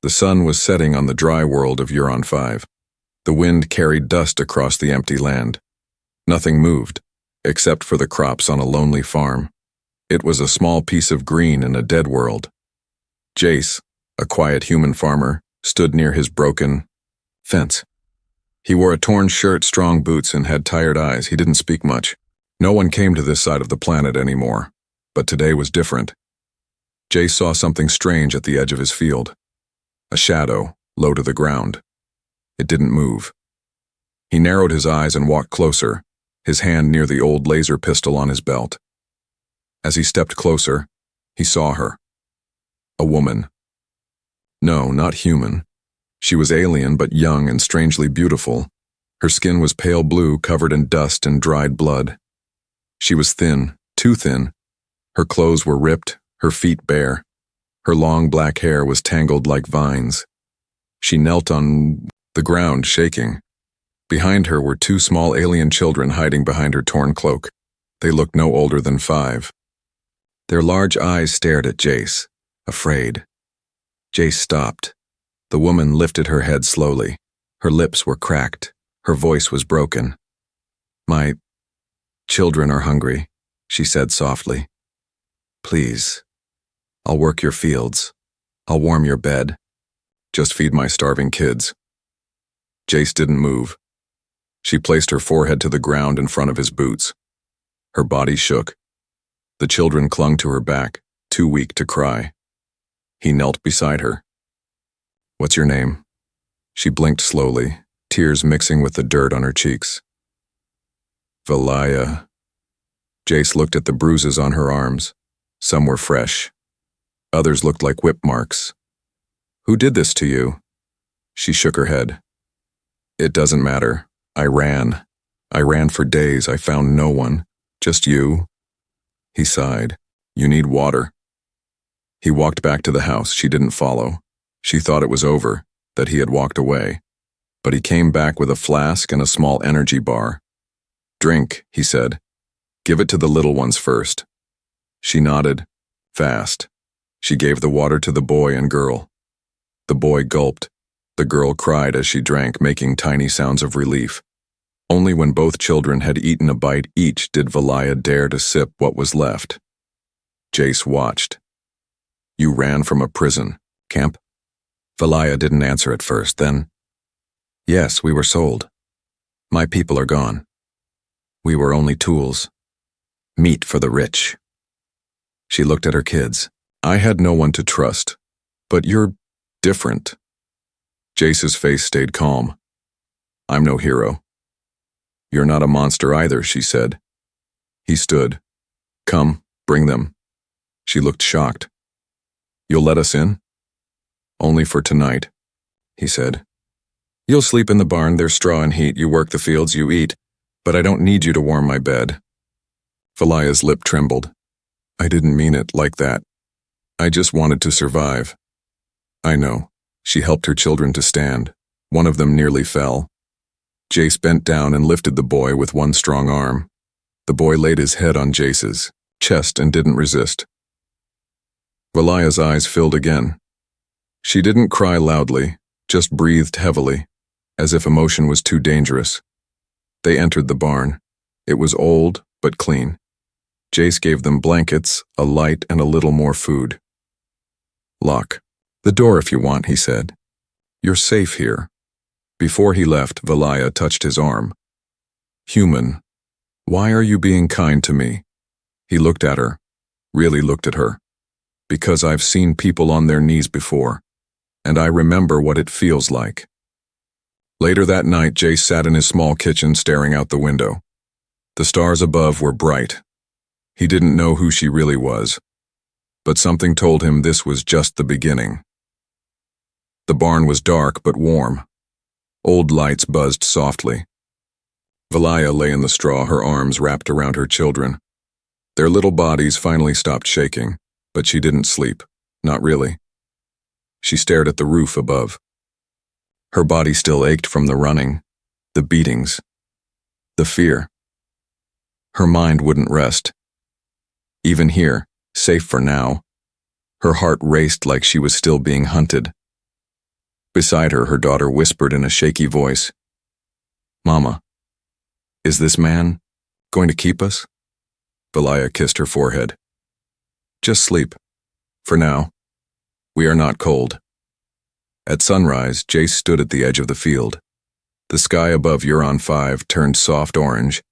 The sun was setting on the dry world of Huron 5. The wind carried dust across the empty land. Nothing moved, except for the crops on a lonely farm. It was a small piece of green in a dead world. Jace, a quiet human farmer, stood near his broken fence. He wore a torn shirt, strong boots, and had tired eyes. He didn't speak much. No one came to this side of the planet anymore, but today was different. Jace saw something strange at the edge of his field. A shadow, low to the ground. It didn't move. He narrowed his eyes and walked closer, his hand near the old laser pistol on his belt. As he stepped closer, he saw her. A woman. No, not human. She was alien but young and strangely beautiful. Her skin was pale blue, covered in dust and dried blood. She was thin, too thin. Her clothes were ripped, her feet bare. Her long black hair was tangled like vines. She knelt on the ground, shaking. Behind her were two small alien children hiding behind her torn cloak. They looked no older than 5. Their large eyes stared at Jace, afraid. Jace stopped. The woman lifted her head slowly. Her lips were cracked. Her voice was broken. "My children are hungry," she said softly. "Please, I'll work your fields. I'll warm your bed. Just feed my starving kids." Jace didn't move. She placed her forehead to the ground in front of his boots. Her body shook. The children clung to her back, too weak to cry. He knelt beside her. "What's your name?" She blinked slowly, tears mixing with the dirt on her cheeks. "Valaya." Jace looked at the bruises on her arms. Some were fresh. Others looked like whip marks. "Who did this to you?" She shook her head. "It doesn't matter. I ran. I ran for days. I found no one. Just you." He sighed. "You need water." He walked back to the house. She didn't follow. She thought it was over, that he had walked away. But he came back with a flask and a small energy bar. "Drink," he said. "Give it to the little ones first." She nodded, fast. She gave the water to the boy and girl. The boy gulped. The girl cried as she drank, making tiny sounds of relief. Only when both children had eaten a bite each did Valaya dare to sip what was left. Jace watched. "You ran from a prison camp?" Valaya didn't answer at first, then, "Yes, we were sold. My people are gone. We were only tools. Meat for the rich." She looked at her kids. "I had no one to trust. But you're different." Jace's face stayed calm. "I'm no hero." "You're not a monster either," she said. He stood. "Come, bring them." She looked shocked. "You'll let us in?" "Only for tonight," he said. "You'll sleep in the barn, there's straw and heat, you work the fields, you eat, but I don't need you to warm my bed." Valaya's lip trembled. "I didn't mean it like that. I just wanted to survive." "I know." She helped her children to stand. One of them nearly fell. Jace bent down and lifted the boy with one strong arm. The boy laid his head on Jace's chest and didn't resist. Valaya's eyes filled again. She didn't cry loudly, just breathed heavily, as if emotion was too dangerous. They entered the barn. It was old, but clean. Jace gave them blankets, a light, and a little more food. "Lock the door if you want," he said. "You're safe here." Before he left, Valaya touched his arm. "Human, why are you being kind to me?" He looked at her, really looked at her. "Because I've seen people on their knees before, and I remember what it feels like." Later that night, Jace sat in his small kitchen staring out the window. The stars above were bright. He didn't know who she really was, but something told him this was just the beginning. The barn was dark but warm. Old lights buzzed softly. Valaya lay in the straw, her arms wrapped around her children. Their little bodies finally stopped shaking, but she didn't sleep, not really. She stared at the roof above. Her body still ached from the running, the beatings, the fear. Her mind wouldn't rest. Even here, safe for now, her heart raced like she was still being hunted. Beside her, her daughter whispered in a shaky voice, "Mama, is this man going to keep us?" Valaya kissed her forehead. "Just sleep. For now. We are not cold." At sunrise, Jace stood at the edge of the field. The sky above Huron 5 turned soft orange,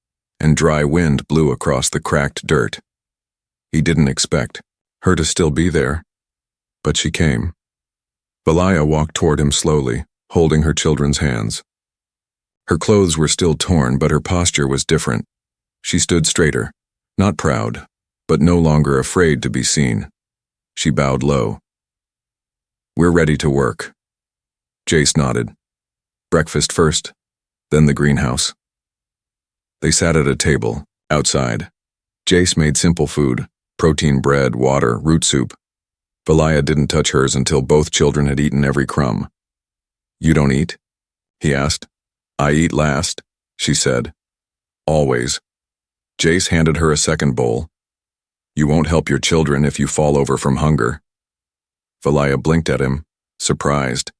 and dry wind blew across the cracked dirt. He didn't expect her to still be there, but she came. Valaya walked toward him slowly, holding her children's hands. Her clothes were still torn, but her posture was different. She stood straighter, not proud, but no longer afraid to be seen. She bowed low. "We're ready to work." Jace nodded. "Breakfast first, then the greenhouse." They sat at a table, outside. Jace made simple food, protein bread, water, root soup. Valaya didn't touch hers until both children had eaten every crumb. "You don't eat?" he asked. "I eat last," she said. "Always." Jace handed her a second bowl. "You won't help your children if you fall over from hunger." Valaya blinked at him, surprised.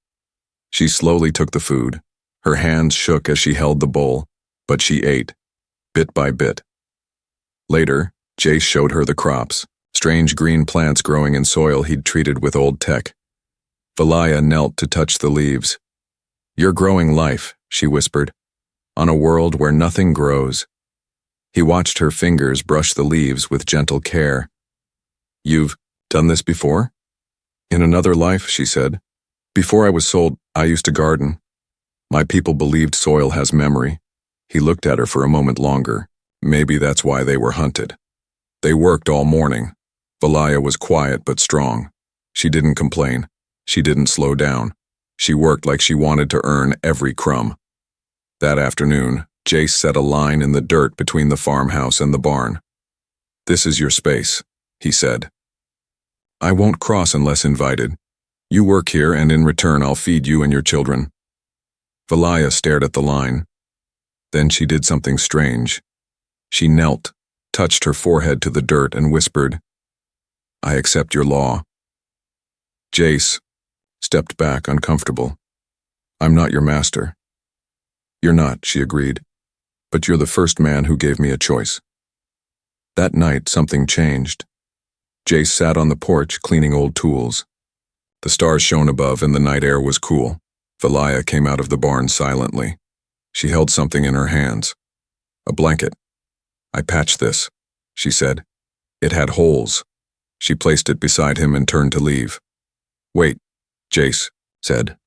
She slowly took the food. Her hands shook as she held the bowl, but she ate, bit by bit. Later, Jace showed her the crops, strange green plants growing in soil he'd treated with old tech. Valaya knelt to touch the leaves. "You're growing life," she whispered, "on a world where nothing grows." He watched her fingers brush the leaves with gentle care. "You've done this before?" "In another life," she said. "Before I was sold, I used to garden. My people believed soil has memory." He looked at her for a moment longer. Maybe that's why they were hunted. They worked all morning. Valaya was quiet but strong. She didn't complain. She didn't slow down. She worked like she wanted to earn every crumb. That afternoon, Jace set a line in the dirt between the farmhouse and the barn. "This is your space," he said. "I won't cross unless invited. You work here, and in return I'll feed you and your children." Valaya stared at the line. Then she did something strange. She knelt, touched her forehead to the dirt, and whispered, "I accept your law." Jace stepped back, uncomfortable. "I'm not your master." "You're not," she agreed, "but you're the first man who gave me a choice." That night, something changed. Jace sat on the porch, cleaning old tools. The stars shone above, and the night air was cool. Valaya came out of the barn silently. She held something in her hands. A blanket. "I patched this," she said. "It had holes." She placed it beside him and turned to leave. "Wait," Jace said.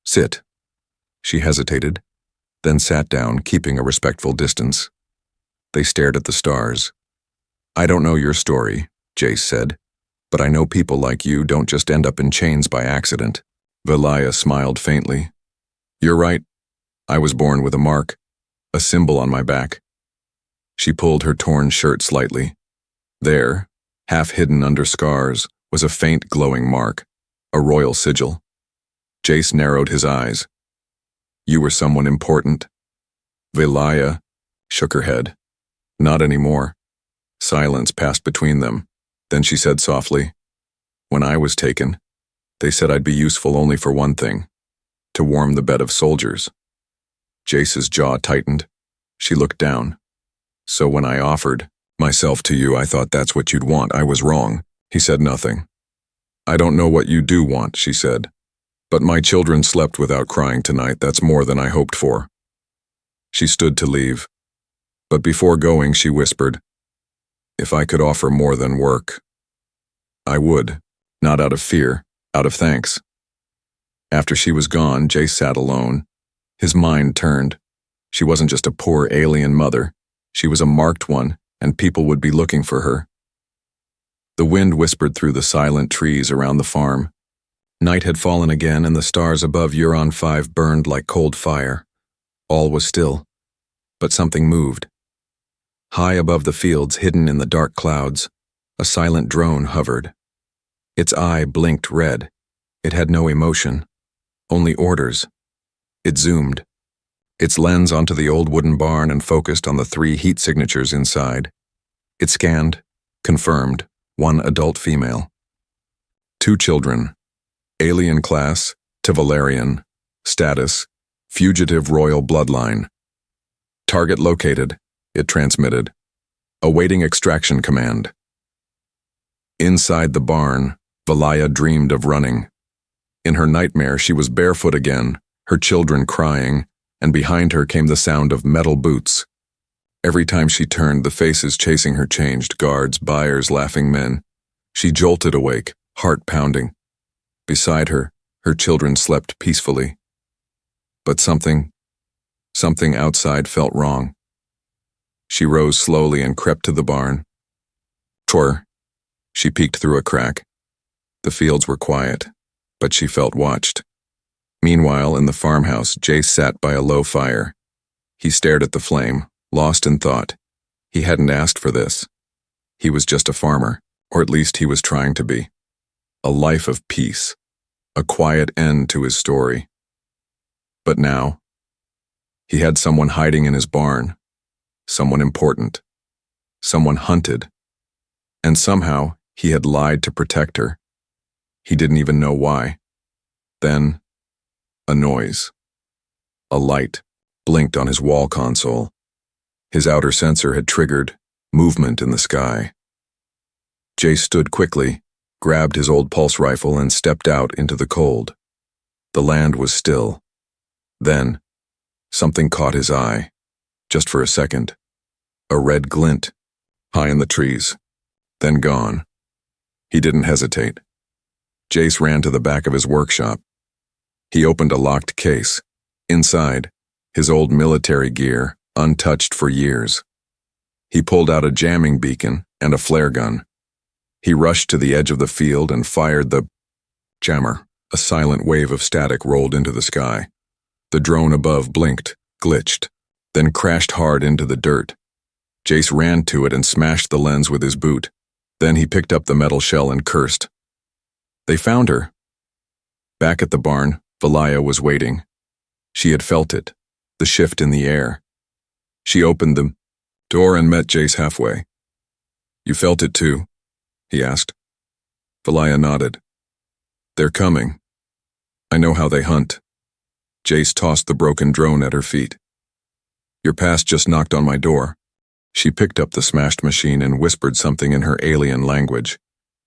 "Sit." She hesitated, then sat down, keeping a respectful distance. They stared at the stars. "I don't know your story," Jace said, "but I know people like you don't just end up in chains by accident." Valaya smiled faintly. "You're right. I was born with a mark, a symbol on my back." She pulled her torn shirt slightly. There, half hidden under scars, was a faint glowing mark, a royal sigil. Jace narrowed his eyes. "You were someone important." Valaya shook her head. "Not anymore." Silence passed between them. Then she said softly, "When I was taken, they said I'd be useful only for one thing, to warm the bed of soldiers." Jace's jaw tightened. She looked down. "So when I offered myself to you, I thought that's what you'd want. I was wrong." He said nothing. "I don't know what you do want," she said. "But my children slept without crying tonight. That's more than I hoped for." She stood to leave. But before going, she whispered, "If I could offer more than work, I would. Not out of fear, out of thanks." After she was gone, Jace sat alone. His mind turned. She wasn't just a poor alien mother. She was a marked one, and people would be looking for her. The wind whispered through the silent trees around the farm. Night had fallen again, and the stars above Huron 5 burned like cold fire. All was still, but something moved. High above the fields, hidden in the dark clouds, a silent drone hovered. Its eye blinked red. It had no emotion, only orders. It zoomed, its lens onto the old wooden barn, and focused on the 3 heat signatures inside. It scanned, confirmed, 1 adult female. 2 children, alien class, Valerian. Status: fugitive royal bloodline. Target located, it transmitted. Awaiting extraction command. Inside the barn, Valaya dreamed of running. In her nightmare, she was barefoot again, her children crying, and behind her came the sound of metal boots. Every time she turned, the faces chasing her changed: guards, buyers, laughing men. She jolted awake, heart pounding. Beside her, her children slept peacefully. But something outside felt wrong. She rose slowly and crept to the barn. Twir. She peeked through a crack. The fields were quiet, but she felt watched. Meanwhile, in the farmhouse, Jace sat by a low fire. He stared at the flame, lost in thought. He hadn't asked for this. He was just a farmer, or at least he was trying to be. A life of peace. A quiet end to his story. But now, he had someone hiding in his barn. Someone important. Someone hunted. And somehow, he had lied to protect her. He didn't even know why. Then, a noise. A light blinked on his wall console. His outer sensor had triggered movement in the sky. Jace stood quickly, grabbed his old pulse rifle, and stepped out into the cold. The land was still. Then, something caught his eye, just for a second. A red glint, high in the trees, then gone. He didn't hesitate. Jace ran to the back of his workshop. He opened a locked case. Inside, his old military gear, untouched for years. He pulled out a jamming beacon and a flare gun. He rushed to the edge of the field and fired the jammer. A silent wave of static rolled into the sky. The drone above blinked, glitched, then crashed hard into the dirt. Jace ran to it and smashed the lens with his boot. Then he picked up the metal shell and cursed. They found her. Back at the barn, Valaya was waiting. She had felt it, the shift in the air. She opened the door and met Jace halfway. "You felt it too?" he asked. Valaya nodded. "They're coming. I know how they hunt." Jace tossed the broken drone at her feet. "Your past just knocked on my door." She picked up the smashed machine and whispered something in her alien language.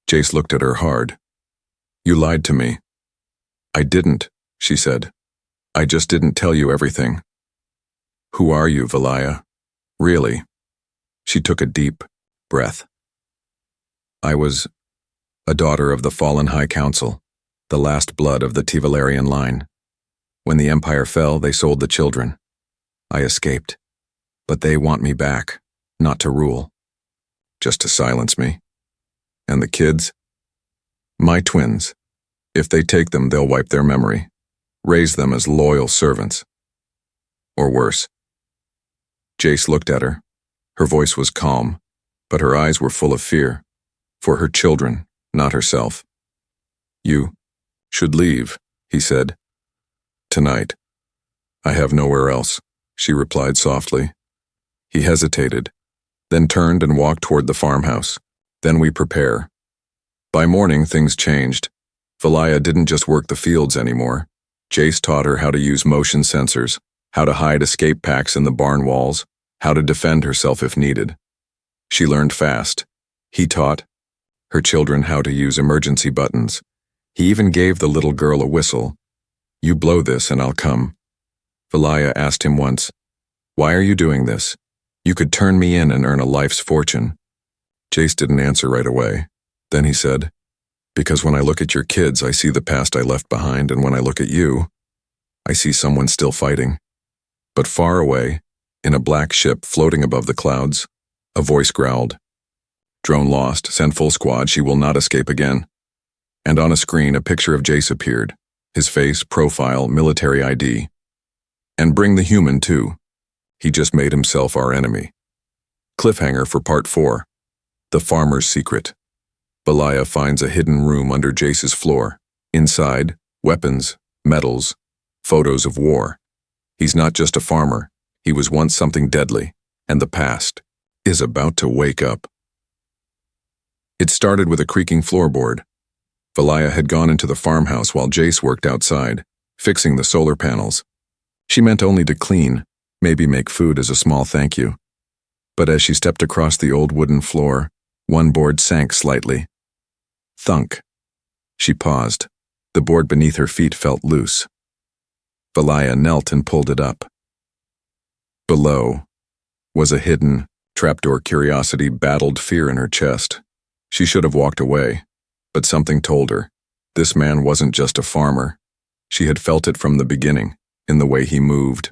Jace looked at her hard. "You lied to me." "I didn't," she said. "I just didn't tell you everything." "Who are you, Valaya? Really?" She took a deep breath. "I was a daughter of the fallen High Council, the last blood of the Valerian line. When the Empire fell, they sold the children. I escaped. But they want me back, not to rule. Just to silence me. And the kids? My twins. If they take them, they'll wipe their memory. Raise them as loyal servants. Or worse." Jace looked at her. Her voice was calm, but her eyes were full of fear. For her children, not herself. "You should leave," he said. "Tonight. I have nowhere else," she replied softly. He hesitated, then turned and walked toward the farmhouse. "Then we prepare." By morning, things changed. Valaya didn't just work the fields anymore. Jace taught her how to use motion sensors, how to hide escape packs in the barn walls, how to defend herself if needed. She learned fast. He taught her children how to use emergency buttons. He even gave the little girl a whistle. "You blow this and I'll come." Valaya asked him once, "Why are you doing this? You could turn me in and earn a life's fortune." Jace didn't answer right away. Then he said, "Because when I look at your kids, I see the past I left behind, and when I look at you, I see someone still fighting." But far away, in a black ship floating above the clouds, a voice growled, "Drone lost, send full squad, she will not escape again." And on a screen, a picture of Jace appeared, his face, profile, military ID. "And bring the human too. He just made himself our enemy." Cliffhanger for Part 4. The Farmer's Secret. Valaya finds a hidden room under Jace's floor. Inside, weapons, medals, photos of war. He's not just a farmer. He was once something deadly, and the past is about to wake up. It started with a creaking floorboard. Valaya had gone into the farmhouse while Jace worked outside. fixing the solar panels. She meant only to clean, maybe make food as a small thank you. But as she stepped across the old wooden floor, one board sank slightly. Thunk. She paused. The board beneath her feet felt loose. Valaya knelt and pulled it up. Below was a hidden, trapdoor. Curiosity battled fear in her chest. She should have walked away, but something told her. This man wasn't just a farmer. She had felt it from the beginning, in the way he moved,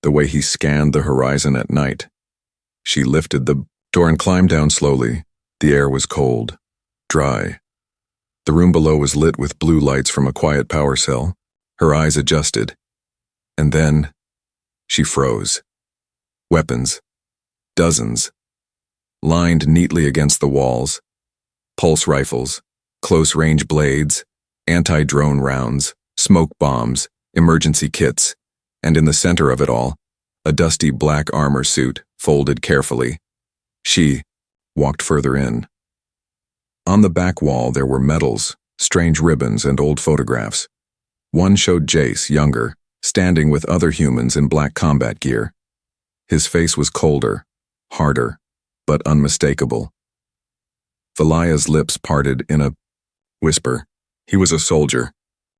the way he scanned the horizon at night. She lifted the door and climbed down slowly. The air was cold, dry. The room below was lit with blue lights from a quiet power cell. Her eyes adjusted. And then she froze. Weapons. Dozens. Lined neatly against the walls. Pulse rifles, close-range blades, anti-drone rounds, smoke bombs, emergency kits, and in the center of it all, a dusty black armor suit, folded carefully. She walked further in. On the back wall there were medals, strange ribbons, and old photographs. One showed Jace, younger, standing with other humans in black combat gear. His face was colder, harder, but unmistakable. Valaya's lips parted in a whisper. He was a soldier.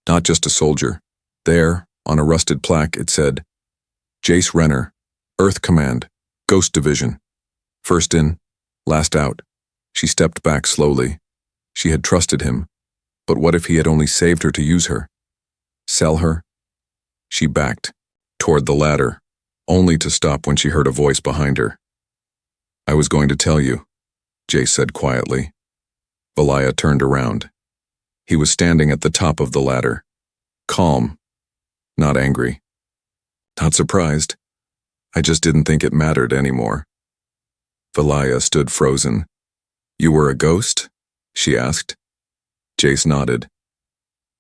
Not just a soldier. There, on a rusted plaque, it said, Jace Renner, Earth Command, Ghost Division. First in, last out. She stepped back slowly. She had trusted him. But what if he had only saved her to use her? Sell her? She backed, toward the ladder, only to stop when she heard a voice behind her. I was going to tell you, Jace said quietly. Valaya turned around. He was standing at the top of the ladder, calm, not angry, not surprised. I just didn't think it mattered anymore. Valaya stood frozen. You were a ghost? She asked. Jace nodded.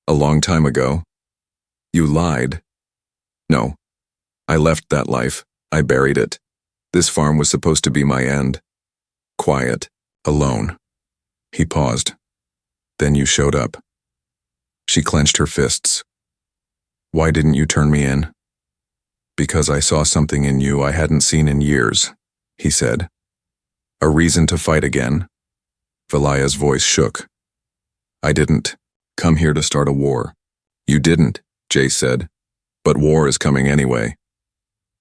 A long time ago. You lied. No. I left that life. I buried it. This farm was supposed to be my end. Quiet. Alone. He paused. Then you showed up. She clenched her fists. Why didn't you turn me in? Because I saw something in you I hadn't seen in years, he said. A reason to fight again? Valaya's voice shook. I didn't come here to start a war. You didn't, Jace said. But war is coming anyway.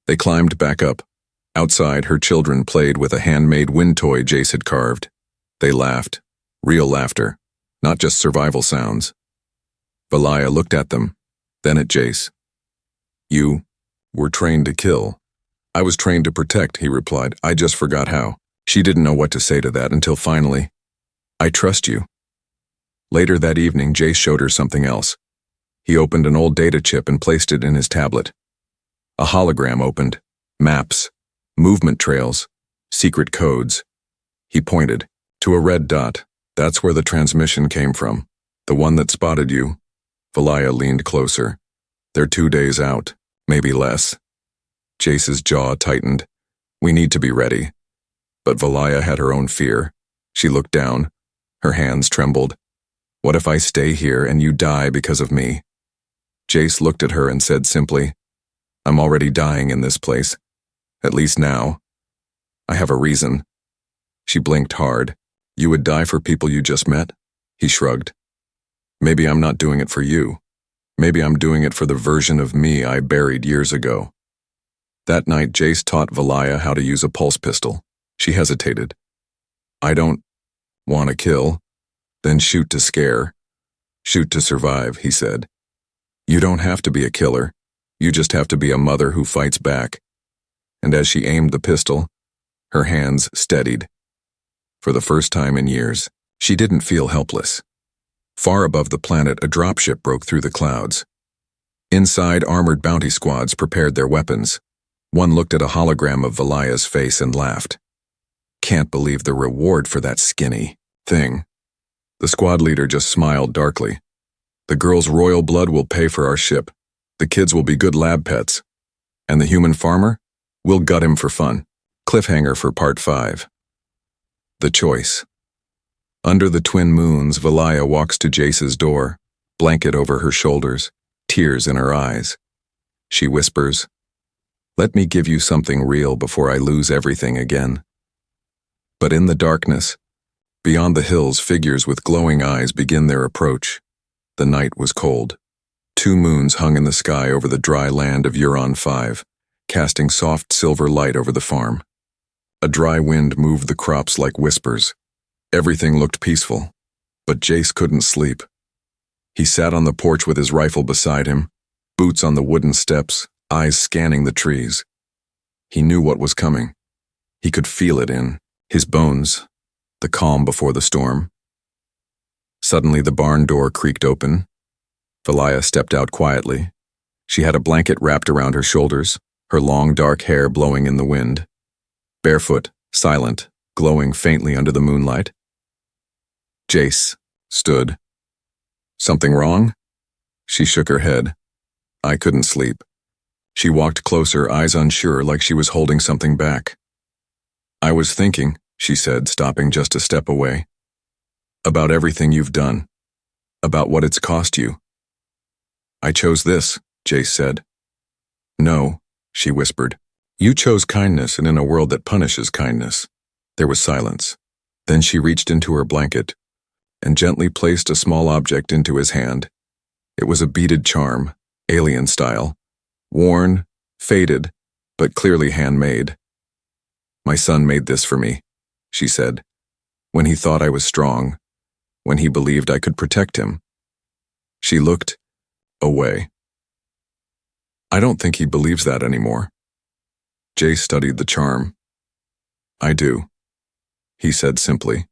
They climbed back up. Outside, her children played with a handmade wind toy Jace had carved. They laughed. Real laughter. Not just survival sounds. Valaya looked at them, then at Jace. You were trained to kill. I was trained to protect, he replied. I just forgot how. She didn't know what to say to that until finally, I trust you. Later that evening, Jace showed her something else. He opened an old data chip and placed it in his tablet. A hologram opened. Maps. Movement trails. Secret codes. He pointed to a red dot. That's where the transmission came from. The one that spotted you. Valaya leaned closer. They're 2 days out. Maybe less. Jace's jaw tightened. We need to be ready. But Valaya had her own fear. She looked down. Her hands trembled. What if I stay here and you die because of me? Jace looked at her and said simply, I'm already dying in this place. At least now. I have a reason. She blinked hard. You would die for people you just met? He shrugged. Maybe I'm not doing it for you. Maybe I'm doing it for the version of me I buried years ago. That night, Jace taught Valaya how to use a pulse pistol. She hesitated. I don't want to kill. Then shoot to scare. Shoot to survive, he said. You don't have to be a killer. You just have to be a mother who fights back. And as she aimed the pistol, her hands steadied. For the first time in years, she didn't feel helpless. Far above the planet, a dropship broke through the clouds. Inside, armored bounty squads prepared their weapons. One looked at a hologram of Valaya's face and laughed. Can't believe the reward for that skinny thing. The squad leader just smiled darkly. The girl's royal blood will pay for our ship. The kids will be good lab pets. And the human farmer? We'll gut him for fun. Cliffhanger for Part 5. The choice. Under the twin moons, Valaya walks to Jace's door, blanket over her shoulders, tears in her eyes. She whispers, "Let me give you something real before I lose everything again." But in the darkness, beyond the hills, figures with glowing eyes begin their approach. The night was cold. 2 moons hung in the sky over the dry land of Huron 5, casting soft silver light over the farm. A dry wind moved the crops like whispers. Everything looked peaceful, but Jace couldn't sleep. He sat on the porch with his rifle beside him, boots on the wooden steps, eyes scanning the trees. He knew what was coming. He could feel it in his bones, the calm before the storm. Suddenly the barn door creaked open. Valaya stepped out quietly. She had a blanket wrapped around her shoulders, her long dark hair blowing in the wind. Barefoot, silent, glowing faintly under the moonlight. Jace stood. "Something wrong?" She shook her head. "I couldn't sleep." She walked closer, eyes unsure, like she was holding something back. "I was thinking," she said, stopping just a step away, "about everything you've done, about what it's cost you." "I chose this," Jace said. "No," she whispered. "You chose kindness, and in a world that punishes kindness." There was silence. Then she reached into her blanket and gently placed a small object into his hand. It was a beaded charm, alien style, worn, faded, but clearly handmade. "My son made this for me," she said, "when he thought I was strong, when he believed I could protect him." She looked away. "I don't think he believes that anymore." Jay studied the charm. "I do," he said simply.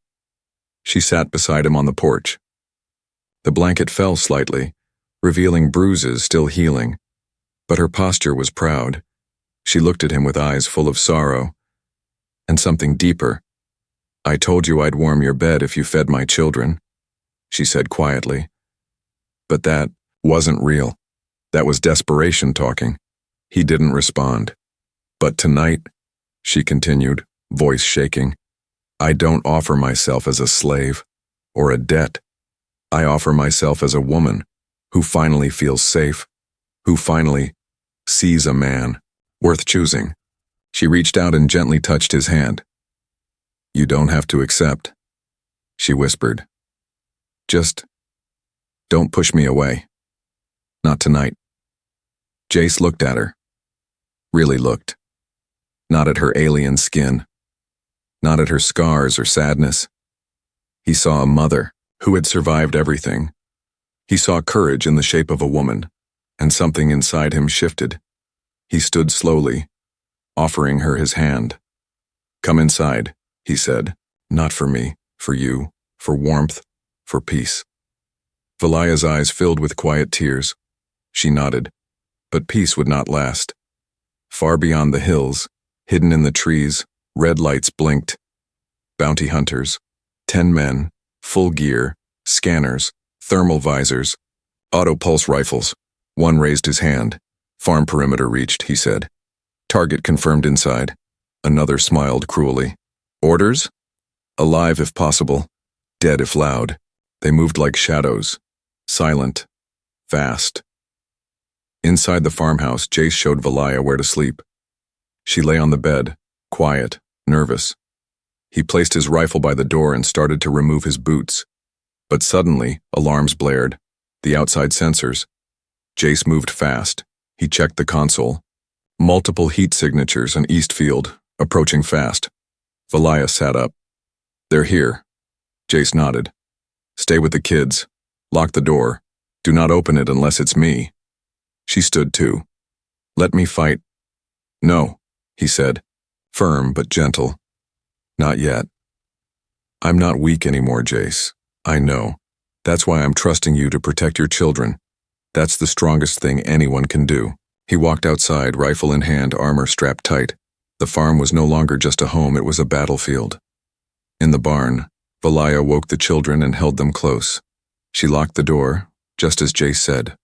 She sat beside him on the porch. The blanket fell slightly, revealing bruises still healing, but her posture was proud. She looked at him with eyes full of sorrow and something deeper. "I told you I'd warm your bed if you fed my children," she said quietly. "But that wasn't real. That was desperation talking." He didn't respond. "But tonight," she continued, voice shaking, "I don't offer myself as a slave or a debt. I offer myself as a woman who finally feels safe, who finally sees a man worth choosing." She reached out and gently touched his hand. "You don't have to accept," she whispered. "Just don't push me away. Not tonight." Jace looked at her. Really looked. Not at her alien skin. Not at her scars or sadness. He saw a mother who had survived everything. He saw courage in the shape of a woman, and something inside him shifted. He stood slowly, offering her his hand. "Come inside," he said. "Not for me, for you, for warmth, for peace." Valaya's eyes filled with quiet tears. She nodded, but peace would not last. Far beyond the hills, hidden in the trees, red lights blinked. Bounty hunters, 10 men, full gear, scanners, thermal visors, auto-pulse rifles. One raised his hand. "Farm perimeter reached," he said. "Target confirmed inside." Another smiled cruelly. "Orders?" "Alive if possible, dead if loud." They moved like shadows, silent, fast. Inside the farmhouse, Jace showed Valaya where to sleep. She lay on the bed, quiet, nervous. He placed his rifle by the door and started to remove his boots. But suddenly, alarms blared. The outside sensors. Jace moved fast. He checked the console. Multiple heat signatures in East Field, approaching fast. Valaya sat up. "They're here." Jace nodded. "Stay with the kids. Lock the door. Do not open it unless it's me." She stood too. "Let me fight." "No," he said, firm but gentle. "Not yet." "I'm not weak anymore, Jace. I know. That's why I'm trusting you to protect your children. That's the strongest thing anyone can do." He walked outside, rifle in hand, armor strapped tight. The farm was no longer just a home, it was a battlefield. In the barn, Valaya woke the children and held them close. She locked the door, just as Jace said.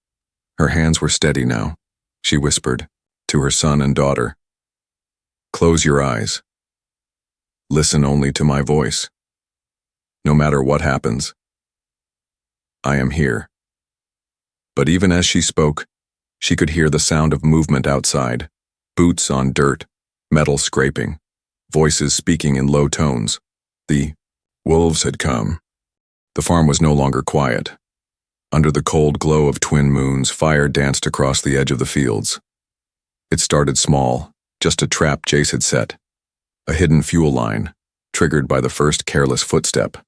Her hands were steady now. She whispered, to her son and daughter, "Close your eyes. Listen only to my voice. No matter what happens, I am here." But even as she spoke, she could hear the sound of movement outside. Boots on dirt, metal scraping, voices speaking in low tones. The wolves had come. The farm was no longer quiet. Under the cold glow of twin moons, fire danced across the edge of the fields. It started small, just a trap Jace had set. A hidden fuel line, triggered by the first careless footstep.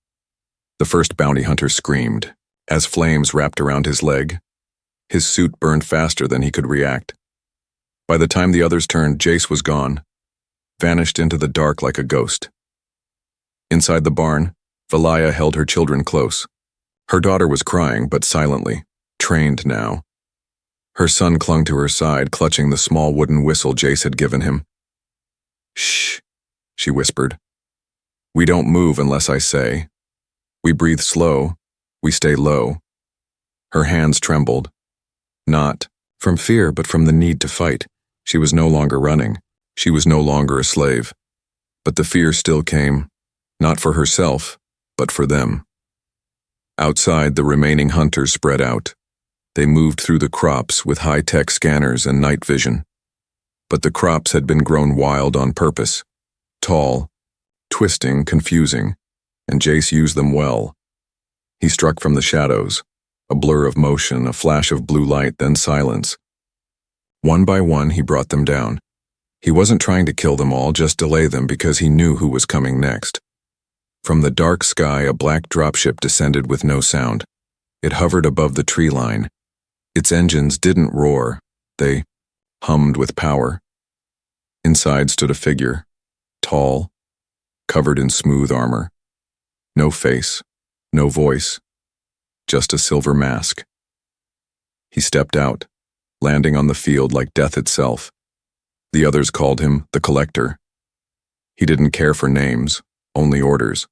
The first bounty hunter screamed, as flames wrapped around his leg. His suit burned faster than he could react. By the time the others turned, Jace was gone, vanished into the dark like a ghost. Inside the barn, Valaya held her children close. Her daughter was crying, but silently, trained now. Her son clung to her side, clutching the small wooden whistle Jace had given him. "Shh," she whispered. "We don't move unless I say. We breathe slow, we stay low." Her hands trembled. Not from fear, but from the need to fight. She was no longer running. She was no longer a slave. But the fear still came, not for herself, but for them. Outside, the remaining hunters spread out. They moved through the crops with high-tech scanners and night vision. But the crops had been grown wild on purpose. Tall, twisting, confusing, and Jace used them well. He struck from the shadows, a blur of motion, a flash of blue light, then silence. One by one, he brought them down. He wasn't trying to kill them all, just delay them because he knew who was coming next. From the dark sky, a black dropship descended with no sound. It hovered above the tree line. Its engines didn't roar. They hummed with power. Inside stood a figure, tall, covered in smooth armor. No face, no voice, just a silver mask. He stepped out, landing on the field like death itself. The others called him the Collector. He didn't care for names, only orders.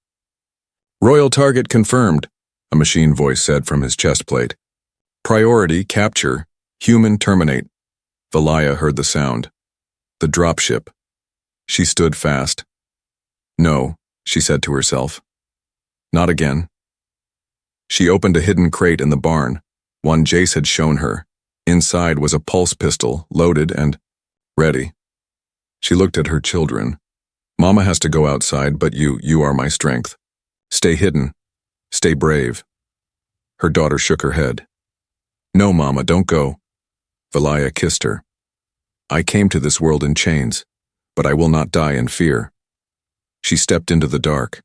"Royal target confirmed," a machine voice said from his chest plate. "Priority, capture, human terminate." Valaya heard the sound. The dropship. She stood fast. "No," she said to herself. "Not again." She opened a hidden crate in the barn, one Jace had shown her. Inside was a pulse pistol, loaded and ready. She looked at her children. "Mama has to go outside, but you are my strength. Stay hidden. Stay brave." Her daughter shook her head. "No, Mama, don't go." Valaya kissed her. "I came to this world in chains, but I will not die in fear." She stepped into the dark.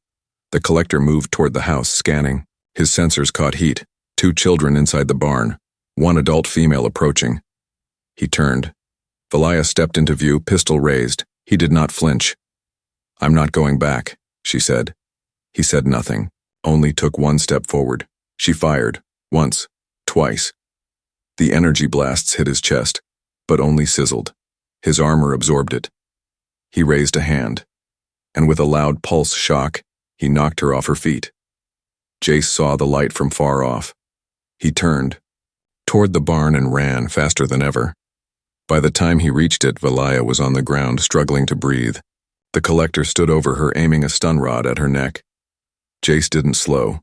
The Collector moved toward the house, scanning. His sensors caught heat. 2 children inside the barn, 1 adult female approaching. He turned. Valaya stepped into view, pistol raised. He did not flinch. "I'm not going back," she said. He said nothing, only took 1 step forward. She fired, once, twice. The energy blasts hit his chest, but only sizzled. His armor absorbed it. He raised a hand, and with a loud pulse shock, he knocked her off her feet. Jace saw the light from far off. He turned, toward the barn, and ran faster than ever. By the time he reached it, Valaya was on the ground, struggling to breathe. The Collector stood over her, aiming a stun rod at her neck. Jace didn't slow.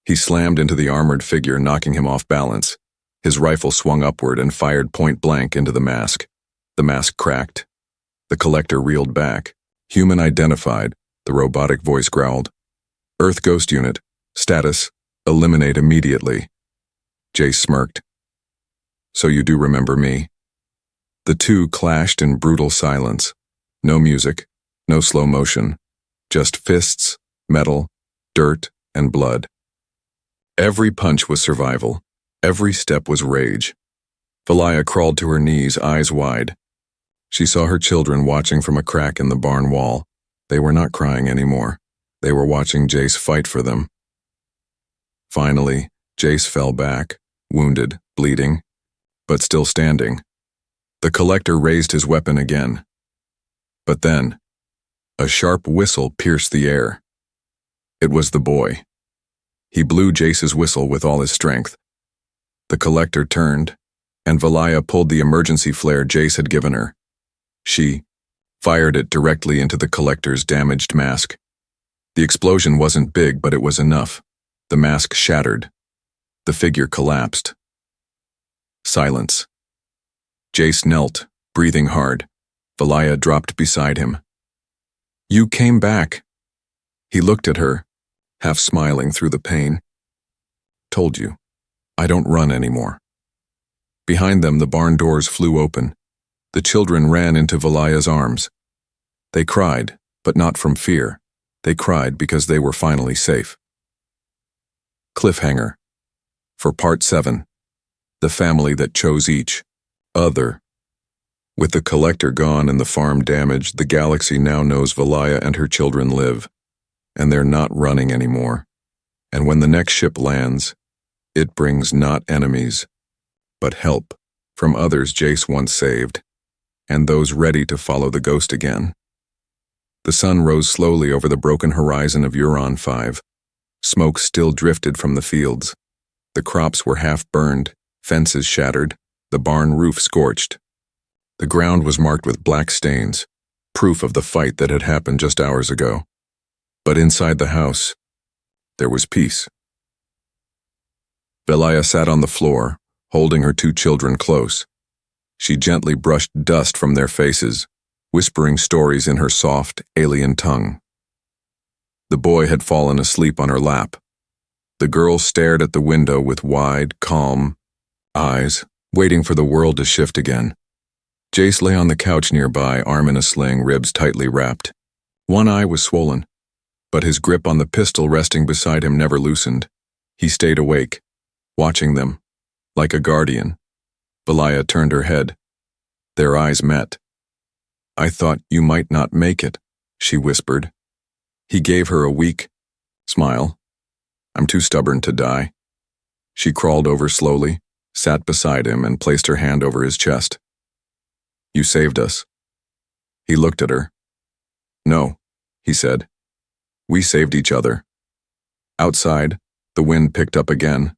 He slammed into the armored figure, knocking him off balance. His rifle swung upward and fired point blank into the mask. The mask cracked. The Collector reeled back. "Human identified," the robotic voice growled. "Earth Ghost Unit. Status, eliminate immediately." Jace smirked. "So you do remember me?" The two clashed in brutal silence. No music, no slow motion, just fists, metal, dirt, and blood. Every punch was survival. Every step was rage. Valaya crawled to her knees, eyes wide. She saw her children watching from a crack in the barn wall. They were not crying anymore. They were watching Jace fight for them. Finally, Jace fell back, wounded, bleeding, but still standing. The Collector raised his weapon again. But then, a sharp whistle pierced the air. It was the boy. He blew Jace's whistle with all his strength. The Collector turned, and Valaya pulled the emergency flare Jace had given her. She fired it directly into the Collector's damaged mask. The explosion wasn't big, but it was enough. The mask shattered. The figure collapsed. Silence. Jace knelt, breathing hard. Valaya dropped beside him. You came back. He looked at her, half smiling through the pain. Told you. I don't run anymore. Behind them, the barn doors flew open. The children ran into Valaya's arms. They cried, but not from fear. They cried because they were finally safe. Cliffhanger. For Part 7. The family that chose each other. With the collector gone and the farm damaged, the galaxy now knows Valaya and her children live, and they're not running anymore. And when the next ship lands, it brings not enemies, but help from others Jace once saved, and those ready to follow the ghost again. The sun rose slowly over the broken horizon of Euron 5. Smoke still drifted from the fields. The crops were half burned, fences shattered, the barn roof scorched. The ground was marked with black stains, proof of the fight that had happened just hours ago. But inside the house, there was peace. Valaya sat on the floor, holding her two children close. She gently brushed dust from their faces, whispering stories in her soft, alien tongue. The boy had fallen asleep on her lap. The girl stared at the window with wide, calm eyes, waiting for the world to shift again. Jace lay on the couch nearby, arm in a sling, ribs tightly wrapped. One eye was swollen, but his grip on the pistol resting beside him never loosened. He stayed awake, watching them, like a guardian. Valaya turned her head. Their eyes met. I thought you might not make it, she whispered. He gave her a weak smile. I'm too stubborn to die. She crawled over slowly, sat beside him, and placed her hand over his chest. You saved us. He looked at her. No, he said. We saved each other. Outside, the wind picked up again,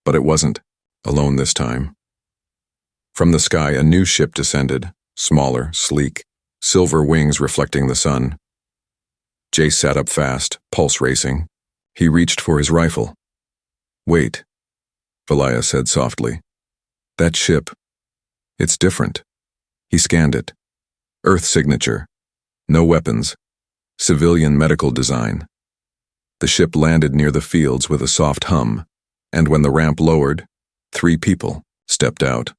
but it wasn't alone this time. From the sky, a new ship descended, smaller, sleek, silver wings reflecting the sun. Jace sat up fast, pulse racing. He reached for his rifle. Wait, Valaya said softly. That ship, it's different. He scanned it. Earth signature. No weapons. Civilian medical design. The ship landed near the fields with a soft hum, and when the ramp lowered, 3 people stepped out.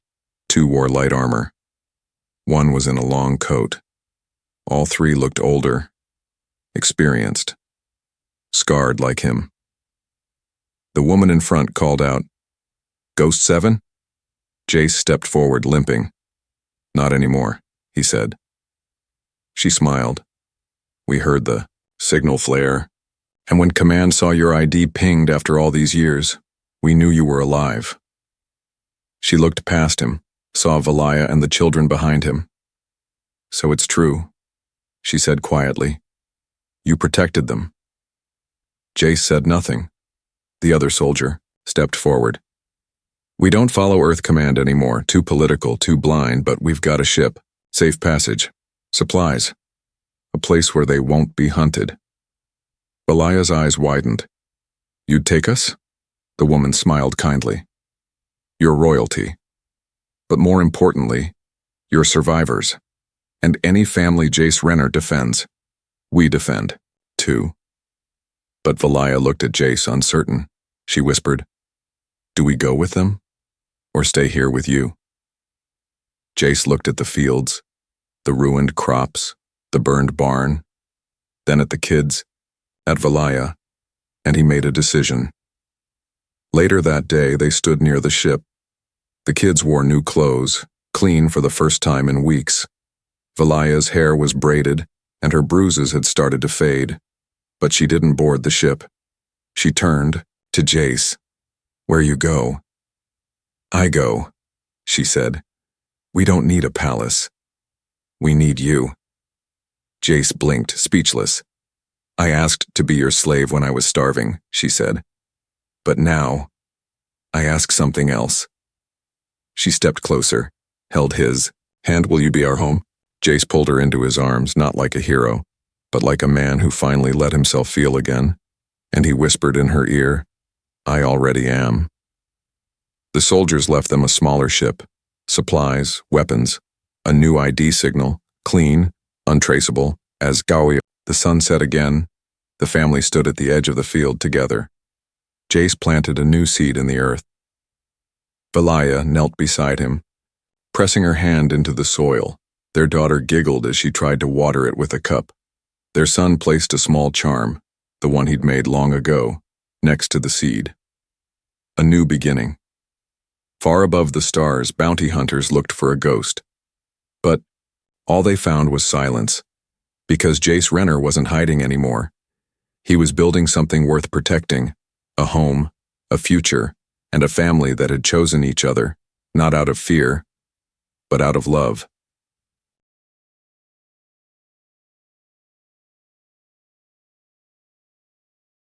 2 wore light armor. 1 was in a long coat. All 3 looked older, experienced, scarred like him. The woman in front called out, Ghost 7? Jace stepped forward, limping. Not anymore, he said. She smiled. We heard the signal flare, and when Command saw your ID pinged after all these years, we knew you were alive. She looked past him, saw Valaya and the children behind him. So it's true, she said quietly. You protected them. Jace said nothing. The other soldier stepped forward. We don't follow Earth Command anymore, too political, too blind, but we've got a ship, safe passage, supplies, a place where they won't be hunted. Valaya's eyes widened. You'd take us? The woman smiled kindly. You're royalty. But more importantly, you're survivors. And any family Jace Renner defends, we defend, too. But Valaya looked at Jace, uncertain. She whispered, Do we go with them? Or stay here with you? Jace looked at the fields, the ruined crops, the burned barn, then at the kids, at Valaya, and he made a decision. Later that day, they stood near the ship. The kids wore new clothes, clean for the first time in weeks. Valaya's hair was braided, and her bruises had started to fade. But she didn't board the ship. She turned to Jace. Where you go? I go, she said. We don't need a palace. We need you. Jace blinked, speechless. I asked to be your slave when I was starving, she said. But now, I ask something else. She stepped closer, held his hand. Will you be our home? Jace pulled her into his arms, not like a hero, but like a man who finally let himself feel again, and he whispered in her ear, I already am. The soldiers left them a smaller ship, supplies, weapons, a new ID signal, clean, untraceable, as Gaui. The sun set again. The family stood at the edge of the field together. Jace planted a new seed in the earth. Valaya knelt beside him, pressing her hand into the soil. Their daughter giggled as she tried to water it with a cup. Their son placed a small charm, the one he'd made long ago, next to the seed. A new beginning. Far above the stars, bounty hunters looked for a ghost. But all they found was silence, because Jace Renner wasn't hiding anymore. He was building something worth protecting, a home, a future, and a family that had chosen each other, not out of fear, but out of love.